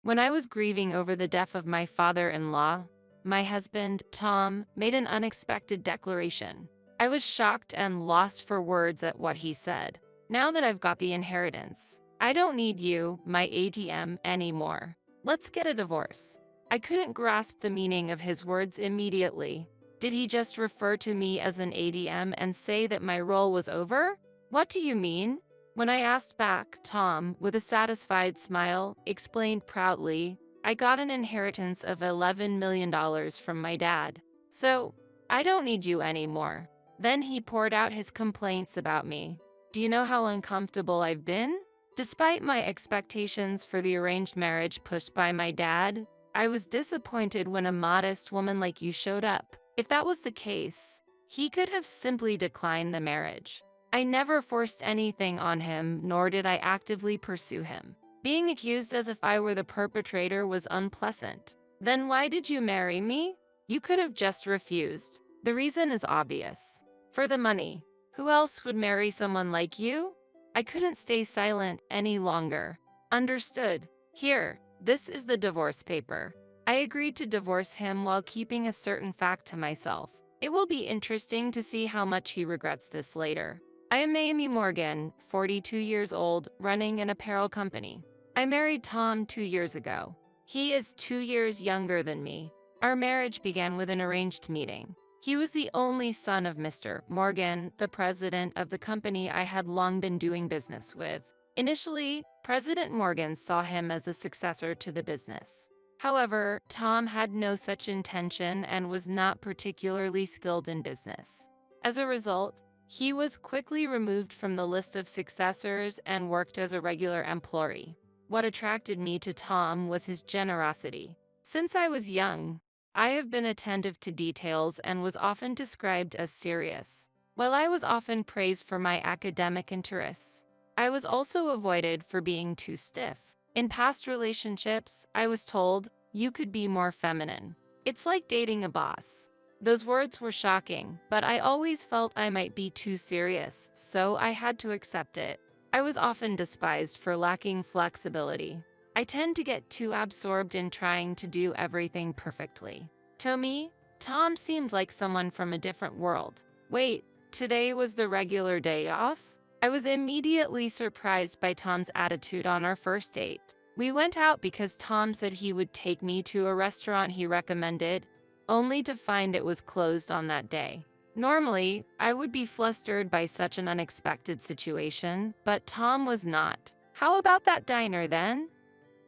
When I was grieving over the death of my father-in-law, my husband, Tom, made an unexpected declaration. I was shocked and lost for words at what he said. Now that I've got the inheritance, I don't need you, my ATM, anymore. Let's get a divorce. I couldn't grasp the meaning of his words immediately. Did he just refer to me as an ATM and say that my role was over? What do you mean? When I asked back, Tom, with a satisfied smile, explained proudly, I got an inheritance of $11 million from my dad. So, I don't need you anymore. Then he poured out his complaints about me. Do you know how uncomfortable I've been? Despite my expectations for the arranged marriage pushed by my dad, I was disappointed when a modest woman like you showed up. If that was the case, he could have simply declined the marriage. I never forced anything on him, nor did I actively pursue him. Being accused as if I were the perpetrator was unpleasant. Then why did you marry me? You could have just refused. The reason is obvious. For the money. Who else would marry someone like you? I couldn't stay silent any longer. Understood. Here, this is the divorce paper. I agreed to divorce him while keeping a certain fact to myself. It will be interesting to see how much he regrets this later. I am Amy Morgan, 42 years old, running an apparel company. I married Tom 2 years ago. He is 2 years younger than me. Our marriage began with an arranged meeting. He was the only son of Mr. Morgan, the president of the company I had long been doing business with. Initially, President Morgan saw him as the successor to the business. However, Tom had no such intention and was not particularly skilled in business. As a result, he was quickly removed from the list of successors and worked as a regular employee. What attracted me to Tom was his generosity. Since I was young, I have been attentive to details and was often described as serious. While I was often praised for my academic interests, I was also avoided for being too stiff. In past relationships, I was told, you could be more feminine. It's like dating a boss. Those words were shocking, but I always felt I might be too serious, so I had to accept it. I was often despised for lacking flexibility. I tend to get too absorbed in trying to do everything perfectly. To me, Tom seemed like someone from a different world. Wait, today was the regular day off? I was immediately surprised by Tom's attitude on our first date. We went out because Tom said he would take me to a restaurant he recommended, only to find it was closed on that day. Normally, I would be flustered by such an unexpected situation, but Tom was not. How about that diner then?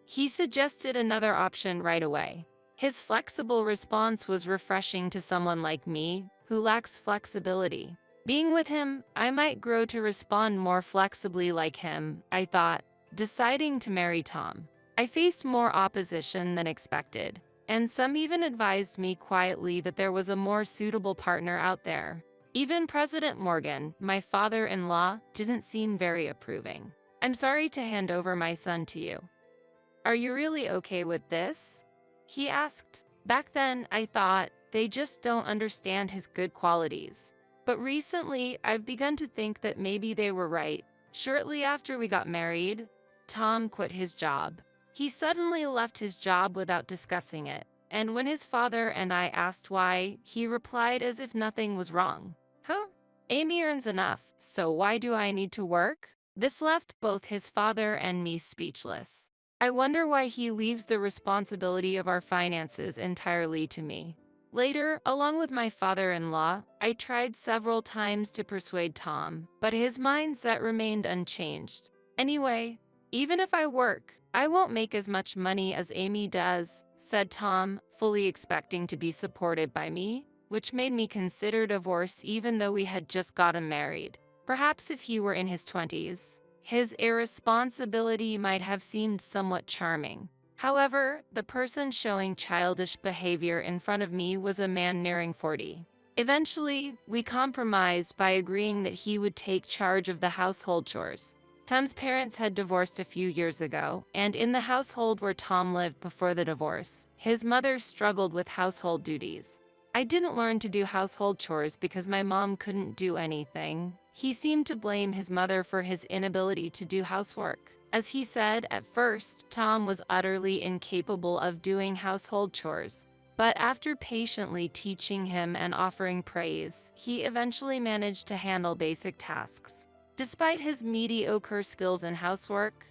He suggested another option right away. His flexible response was refreshing to someone like me, who lacks flexibility. Being with him, I might grow to respond more flexibly like him, I thought, deciding to marry Tom. I faced more opposition than expected, and some even advised me quietly that there was a more suitable partner out there. Even President Morgan, my father-in-law, didn't seem very approving. I'm sorry to hand over my son to you. Are you really okay with this? He asked. Back then, I thought, they just don't understand his good qualities. But recently, I've begun to think that maybe they were right. Shortly after we got married, Tom quit his job. He suddenly left his job without discussing it, and when his father and I asked why, he replied as if nothing was wrong. Huh? Amy earns enough, so why do I need to work? This left both his father and me speechless. I wonder why he leaves the responsibility of our finances entirely to me. Later, along with my father-in-law, I tried several times to persuade Tom, but his mindset remained unchanged. Anyway, even if I work, I won't make as much money as Amy does, said Tom, fully expecting to be supported by me, which made me consider divorce even though we had just gotten married. Perhaps if he were in his 20s, his irresponsibility might have seemed somewhat charming. However, the person showing childish behavior in front of me was a man nearing 40. Eventually, we compromised by agreeing that he would take charge of the household chores. Tom's parents had divorced a few years ago, and in the household where Tom lived before the divorce, his mother struggled with household duties. I didn't learn to do household chores because my mom couldn't do anything. He seemed to blame his mother for his inability to do housework. As he said, at first, Tom was utterly incapable of doing household chores. But after patiently teaching him and offering praise, he eventually managed to handle basic tasks. Despite his mediocre skills in housework,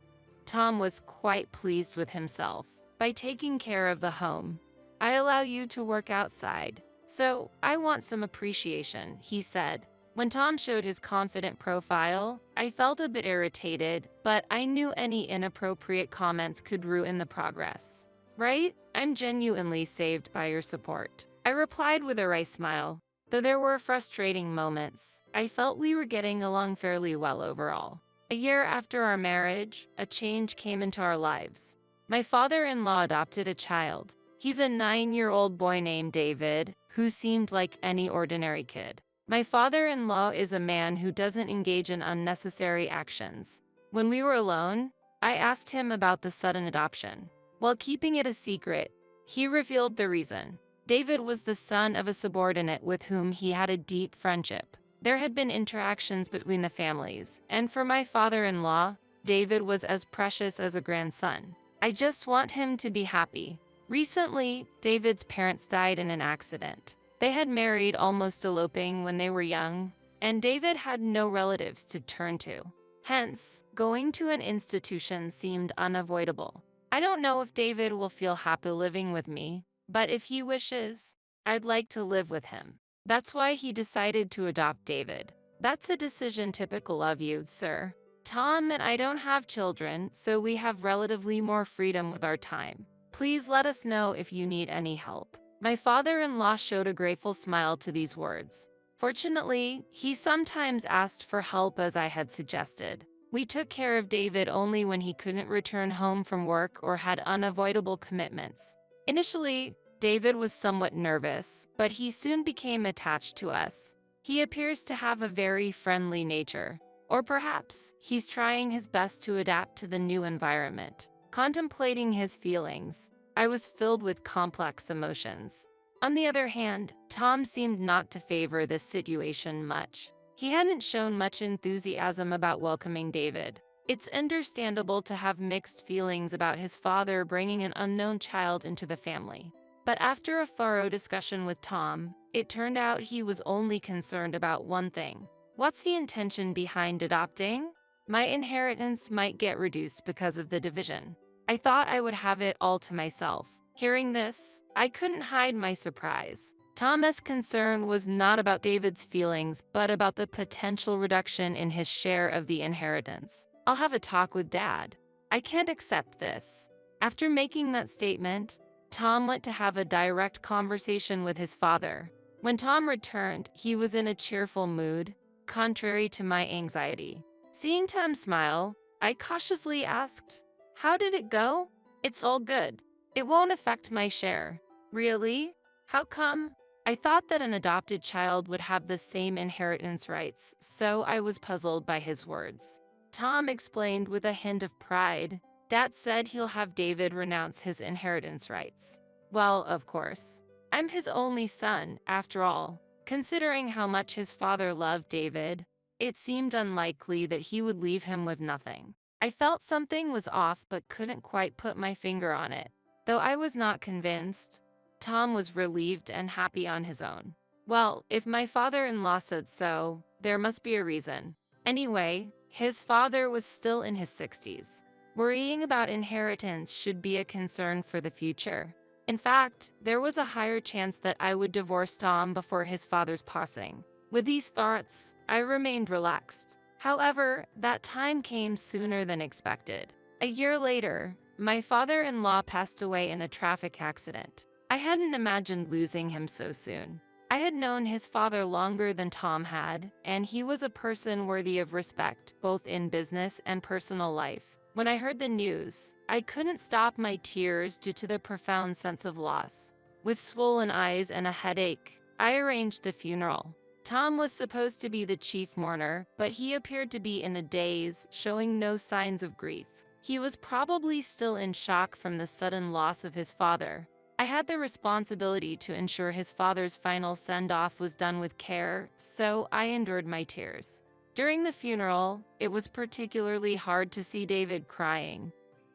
Tom was quite pleased with himself. By taking care of the home, I allow you to work outside, so I want some appreciation, he said. When Tom showed his confident profile, I felt a bit irritated, but I knew any inappropriate comments could ruin the progress. Right? I'm genuinely saved by your support, I replied with a wry smile. Though there were frustrating moments, I felt we were getting along fairly well overall. A year after our marriage, a change came into our lives. My father-in-law adopted a child. He's a 9-year-old boy named David, who seemed like any ordinary kid. My father-in-law is a man who doesn't engage in unnecessary actions. When we were alone, I asked him about the sudden adoption. While keeping it a secret, he revealed the reason. David was the son of a subordinate with whom he had a deep friendship. There had been interactions between the families, and for my father-in-law, David was as precious as a grandson. I just want him to be happy. Recently, David's parents died in an accident. They had married almost eloping when they were young, and David had no relatives to turn to. Hence, going to an institution seemed unavoidable. I don't know if David will feel happy living with me, but if he wishes, I'd like to live with him. That's why he decided to adopt David. That's a decision typical of you, sir. Tom and I don't have children, so we have relatively more freedom with our time. Please let us know if you need any help. My father-in-law showed a grateful smile to these words. Fortunately, he sometimes asked for help as I had suggested. We took care of David only when he couldn't return home from work or had unavoidable commitments. Initially, David was somewhat nervous, but he soon became attached to us. He appears to have a very friendly nature. Or perhaps, he's trying his best to adapt to the new environment. Contemplating his feelings, I was filled with complex emotions. On the other hand, Tom seemed not to favor this situation much. He hadn't shown much enthusiasm about welcoming David. It's understandable to have mixed feelings about his father bringing an unknown child into the family. But after a thorough discussion with Tom, it turned out he was only concerned about one thing. What's the intention behind adopting? My inheritance might get reduced because of the division. I thought I would have it all to myself. Hearing this, I couldn't hide my surprise. Tom's concern was not about David's feelings, but about the potential reduction in his share of the inheritance. I'll have a talk with Dad. I can't accept this. After making that statement, Tom went to have a direct conversation with his father. When Tom returned, he was in a cheerful mood, contrary to my anxiety. Seeing Tom smile, I cautiously asked, "How did it go?" "It's all good. It won't affect my share." "Really? How come?" I thought that an adopted child would have the same inheritance rights, so I was puzzled by his words. Tom explained with a hint of pride. Dad said he'll have David renounce his inheritance rights. Well, of course. I'm his only son, after all. Considering how much his father loved David, it seemed unlikely that he would leave him with nothing. I felt something was off but couldn't quite put my finger on it. Though I was not convinced, Tom was relieved and happy on his own. Well, if my father-in-law said so, there must be a reason. Anyway, his father was still in his 60s. Worrying about inheritance should be a concern for the future. In fact, there was a higher chance that I would divorce Tom before his father's passing. With these thoughts, I remained relaxed. However, that time came sooner than expected. A year later, my father-in-law passed away in a traffic accident. I hadn't imagined losing him so soon. I had known his father longer than Tom had, and he was a person worthy of respect, both in business and personal life. When I heard the news, I couldn't stop my tears due to the profound sense of loss. With swollen eyes and a headache, I arranged the funeral. Tom was supposed to be the chief mourner, but he appeared to be in a daze, showing no signs of grief. He was probably still in shock from the sudden loss of his father. I had the responsibility to ensure his father's final send-off was done with care, so I endured my tears. During the funeral, it was particularly hard to see David crying,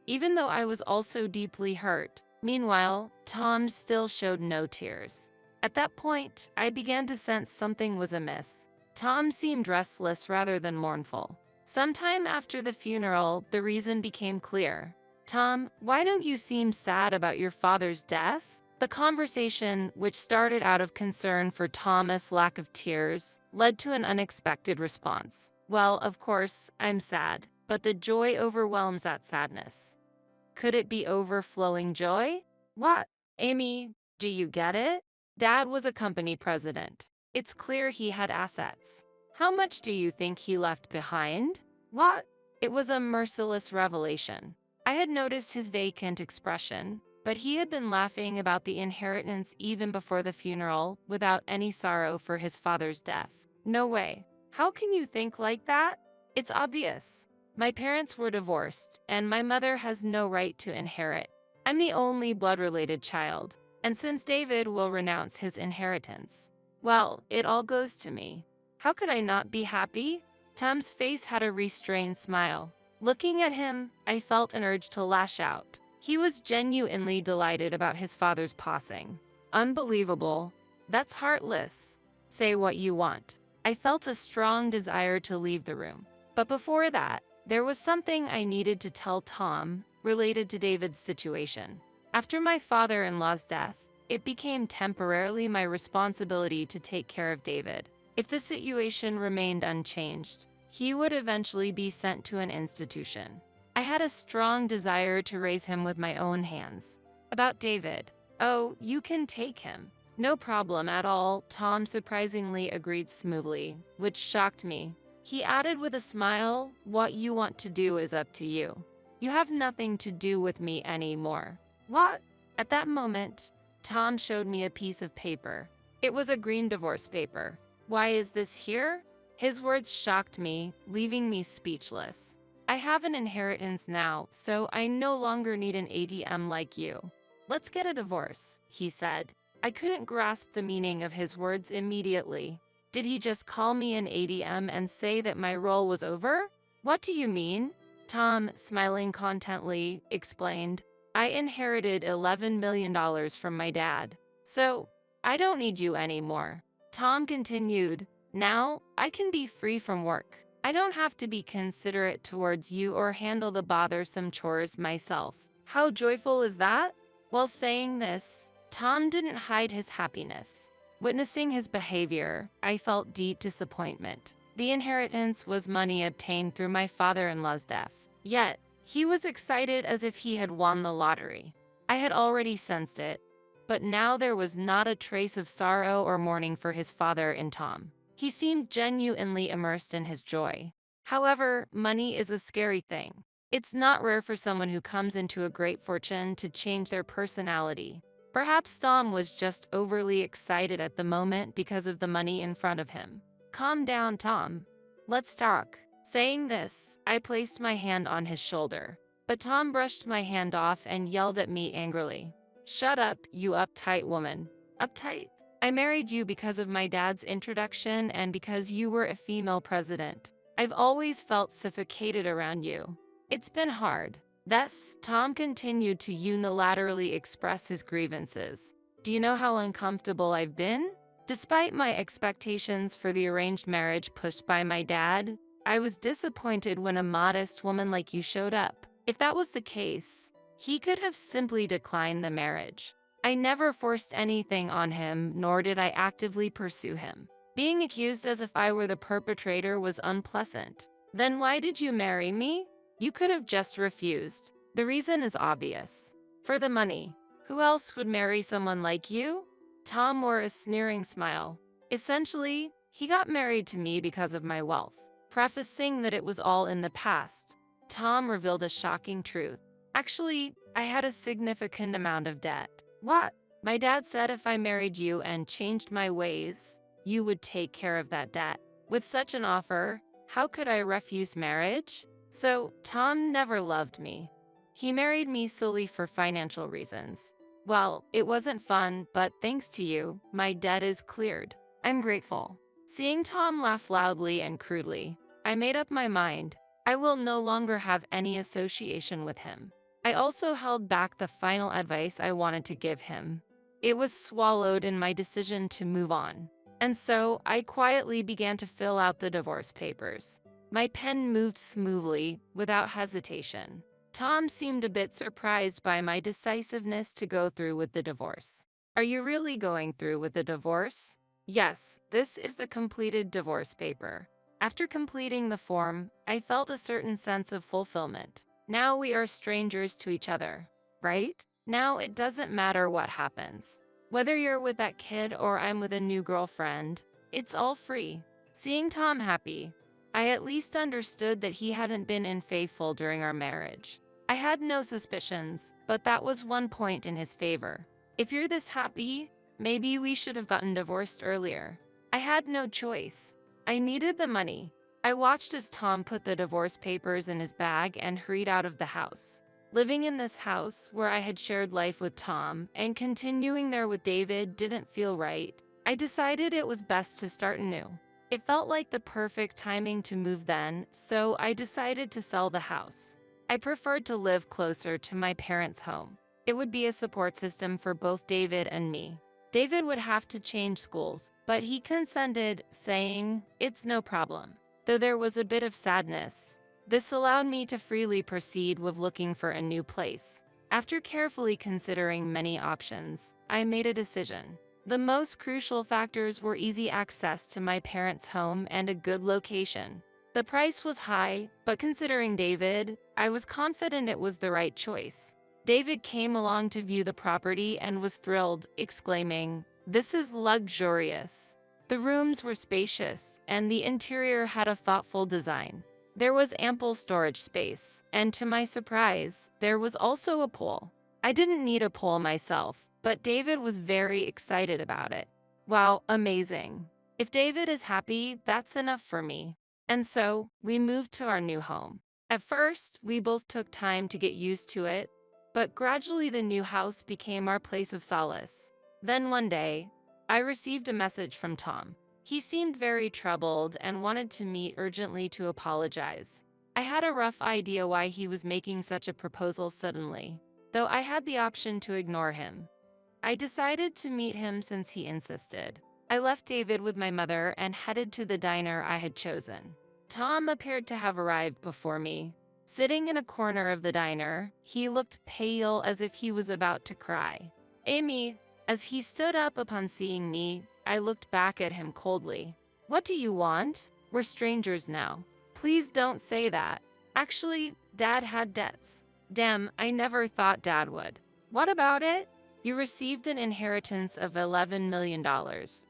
even though I was also deeply hurt. Meanwhile, Tom still showed no tears. At that point, I began to sense something was amiss. Tom seemed restless rather than mournful. Sometime after the funeral, the reason became clear. "Tom, why don't you seem sad about your father's death?" The conversation, which started out of concern for Thomas' lack of tears, led to an unexpected response. "Well, of course, I'm sad, but the joy overwhelms that sadness." Could it be overflowing joy? What? Amy, do you get it? Dad was a company president. It's clear he had assets. How much do you think he left behind? What? It was a merciless revelation. I had noticed his vacant expression, but he had been laughing about the inheritance even before the funeral, without any sorrow for his father's death. No way. How can you think like that? It's obvious. My parents were divorced, and my mother has no right to inherit. I'm the only blood-related child, and since David will renounce his inheritance, well, it all goes to me. How could I not be happy? Tom's face had a restrained smile. Looking at him, I felt an urge to lash out. He was genuinely delighted about his father's passing. Unbelievable. That's heartless. Say what you want. I felt a strong desire to leave the room. But before that, there was something I needed to tell Tom related to David's situation. After my father-in-law's death, it became temporarily my responsibility to take care of David. If the situation remained unchanged, he would eventually be sent to an institution. I had a strong desire to raise him with my own hands. About David, "Oh, you can take him. No problem at all," Tom surprisingly agreed smoothly, which shocked me. He added with a smile, "What you want to do is up to you. You have nothing to do with me anymore." What? At that moment, Tom showed me a piece of paper. It was a green divorce paper. "Why is this here?" His words shocked me, leaving me speechless. "I have an inheritance now, so I no longer need an ATM like you. Let's get a divorce," he said. I couldn't grasp the meaning of his words immediately. Did he just call me an ATM and say that my role was over? "What do you mean?" Tom, smiling contently, explained. "I inherited $11 million from my dad, so I don't need you anymore." Tom continued, "Now, I can be free from work. I don't have to be considerate towards you or handle the bothersome chores myself. How joyful is that?" While saying this, Tom didn't hide his happiness. Witnessing his behavior, I felt deep disappointment. The inheritance was money obtained through my father-in-law's death. Yet, he was excited as if he had won the lottery. I had already sensed it, but now there was not a trace of sorrow or mourning for his father in Tom. He seemed genuinely immersed in his joy. However, money is a scary thing. It's not rare for someone who comes into a great fortune to change their personality. Perhaps Tom was just overly excited at the moment because of the money in front of him. "Calm down, Tom. Let's talk." Saying this, I placed my hand on his shoulder, but Tom brushed my hand off and yelled at me angrily. "Shut up, you uptight woman." Uptight? I married you because of my dad's introduction and because you were a female president. I've always felt suffocated around you. It's been hard. Thus, Tom continued to unilaterally express his grievances. "Do you know how uncomfortable I've been? Despite my expectations for the arranged marriage pushed by my dad, I was disappointed when a modest woman like you showed up. If that was the case, he could have simply declined the marriage. I never forced anything on him, nor did I actively pursue him. Being accused as if I were the perpetrator was unpleasant. Then why did you marry me? You could have just refused. The reason is obvious. For the money. Who else would marry someone like you?" Tom wore a sneering smile. "Essentially, he got married to me because of my wealth." Prefacing that it was all in the past, Tom revealed a shocking truth. "Actually, I had a significant amount of debt." "What?" "My dad said if I married you and changed my ways, you would take care of that debt. With such an offer, how could I refuse marriage?" So, Tom never loved me. He married me solely for financial reasons. Well, it wasn't fun, but thanks to you, my debt is cleared. I'm grateful. Seeing Tom laugh loudly and crudely, I made up my mind. I will no longer have any association with him. I also held back the final advice I wanted to give him. It was swallowed in my decision to move on. And so, I quietly began to fill out the divorce papers. My pen moved smoothly, without hesitation. Tom seemed a bit surprised by my decisiveness to go through with the divorce. Are you really going through with the divorce? Yes, this is the completed divorce paper. After completing the form, I felt a certain sense of fulfillment. Now we are strangers to each other, right? Now it doesn't matter what happens. Whether you're with that kid or I'm with a new girlfriend, it's all free. Seeing Tom happy, I at least understood that he hadn't been unfaithful during our marriage. I had no suspicions, but that was one point in his favor. If you're this happy, maybe we should have gotten divorced earlier. I had no choice. I needed the money. I watched as Tom put the divorce papers in his bag and hurried out of the house. Living in this house where I had shared life with Tom and continuing there with David didn't feel right. I decided it was best to start anew. It felt like the perfect timing to move then, so I decided to sell the house. I preferred to live closer to my parents' home. It would be a support system for both David and me. David would have to change schools, but he consented, saying, "It's no problem." Though there was a bit of sadness, this allowed me to freely proceed with looking for a new place. After carefully considering many options, I made a decision. The most crucial factors were easy access to my parents' home and a good location. The price was high, but considering David, I was confident it was the right choice. David came along to view the property and was thrilled, exclaiming, "This is luxurious." The rooms were spacious, and the interior had a thoughtful design. There was ample storage space, and to my surprise, there was also a pool. I didn't need a pool myself, but David was very excited about it. Wow, amazing. If David is happy, that's enough for me. And so, we moved to our new home. At first, we both took time to get used to it, but gradually the new house became our place of solace. Then one day, I received a message from Tom. He seemed very troubled and wanted to meet urgently to apologize. I had a rough idea why he was making such a proposal suddenly, though I had the option to ignore him. I decided to meet him since he insisted. I left David with my mother and headed to the diner I had chosen. Tom appeared to have arrived before me. Sitting in a corner of the diner, he looked pale as if he was about to cry. "Amy," as he stood up upon seeing me, I looked back at him coldly. "What do you want? We're strangers now." "Please don't say that. Actually, Dad had debts." "Damn, I never thought Dad would." "What about it?" "You received an inheritance of $11 million,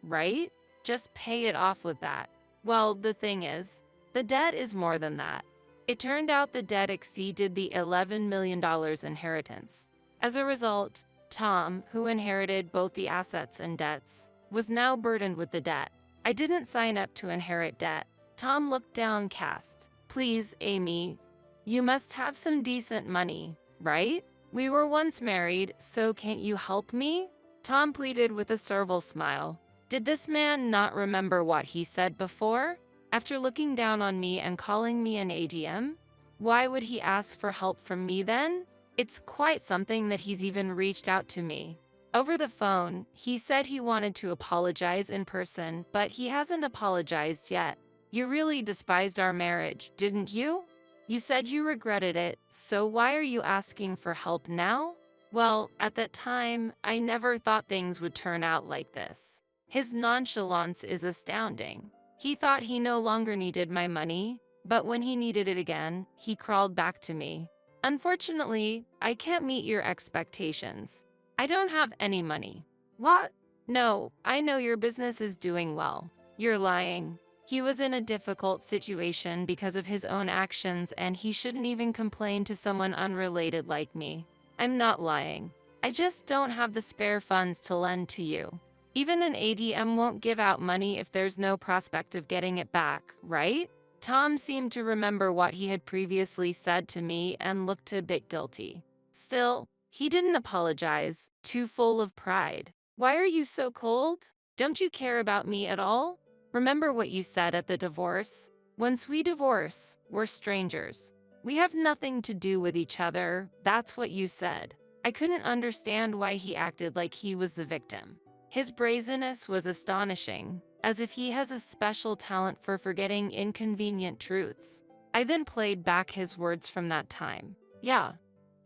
right? Just pay it off with that." "Well, the thing is, the debt is more than that." It turned out the debt exceeded the $11 million inheritance. As a result, Tom, who inherited both the assets and debts, was now burdened with the debt. I didn't sign up to inherit debt. Tom looked downcast. "Please, Amy, you must have some decent money, right? We were once married, so can't you help me?" Tom pleaded with a servile smile. Did this man not remember what he said before? After looking down on me and calling me an ADM? Why would he ask for help from me then? It's quite something that he's even reached out to me. Over the phone, he said he wanted to apologize in person, but he hasn't apologized yet. You really despised our marriage, didn't you? You said you regretted it, so why are you asking for help now? Well, at that time, I never thought things would turn out like this. His nonchalance is astounding. He thought he no longer needed my money, but when he needed it again, he crawled back to me. Unfortunately, I can't meet your expectations. I don't have any money. What? No, I know your business is doing well. You're lying. He was in a difficult situation because of his own actions, and he shouldn't even complain to someone unrelated like me. I'm not lying. I just don't have the spare funds to lend to you. Even an ADM won't give out money if there's no prospect of getting it back, right? Tom seemed to remember what he had previously said to me and looked a bit guilty. Still, he didn't apologize, too full of pride. Why are you so cold? Don't you care about me at all? Remember what you said at the divorce? Once we divorce, we're strangers. We have nothing to do with each other, that's what you said. I couldn't understand why he acted like he was the victim. His brazenness was astonishing, as if he has a special talent for forgetting inconvenient truths. I then played back his words from that time. Yeah,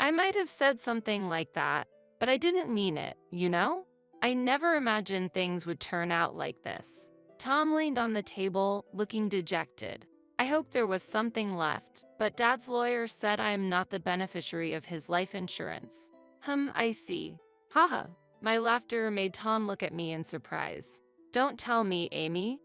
I might have said something like that, but I didn't mean it, you know? I never imagined things would turn out like this. Tom leaned on the table, looking dejected. I hoped there was something left, but Dad's lawyer said I am not the beneficiary of his life insurance. I see. Haha. My laughter made Tom look at me in surprise. Don't tell me, Amy.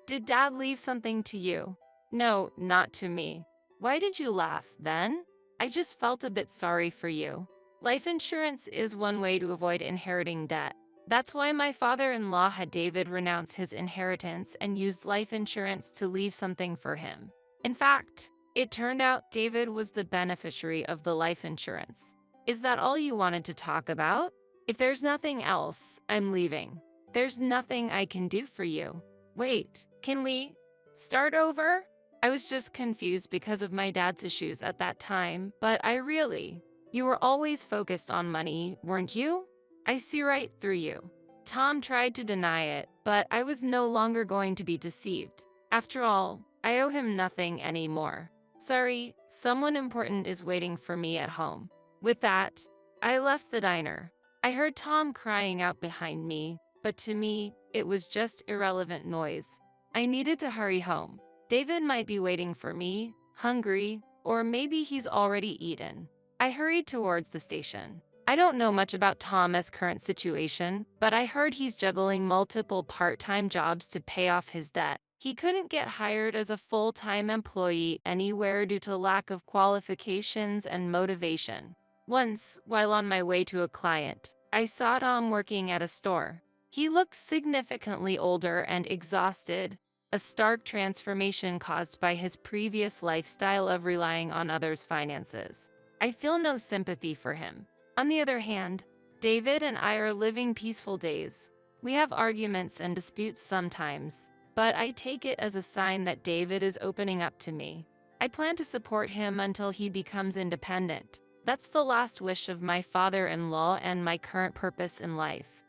Did Dad leave something to you? No, not to me. Why did you laugh, then? I just felt a bit sorry for you. Life insurance is one way to avoid inheriting debt. That's why my father-in-law had David renounce his inheritance and used life insurance to leave something for him. In fact, it turned out David was the beneficiary of the life insurance. Is that all you wanted to talk about? If there's nothing else, I'm leaving. There's nothing I can do for you. Wait, can we start over? I was just confused because of my dad's issues at that time, but you were always focused on money, weren't you? I see right through you. Tom tried to deny it, but I was no longer going to be deceived. After all, I owe him nothing anymore. Sorry, someone important is waiting for me at home. With that, I left the diner. I heard Tom crying out behind me, but to me, it was just irrelevant noise. I needed to hurry home. David might be waiting for me, hungry, or maybe he's already eaten. I hurried towards the station. I don't know much about Tom's current situation, but I heard he's juggling multiple part-time jobs to pay off his debt. He couldn't get hired as a full-time employee anywhere due to lack of qualifications and motivation. Once, while on my way to a client, I saw Tom working at a store. He looked significantly older and exhausted, a stark transformation caused by his previous lifestyle of relying on others' finances. I feel no sympathy for him. On the other hand, David and I are living peaceful days. We have arguments and disputes sometimes, but I take it as a sign that David is opening up to me. I plan to support him until he becomes independent. That's the last wish of my father-in-law and my current purpose in life.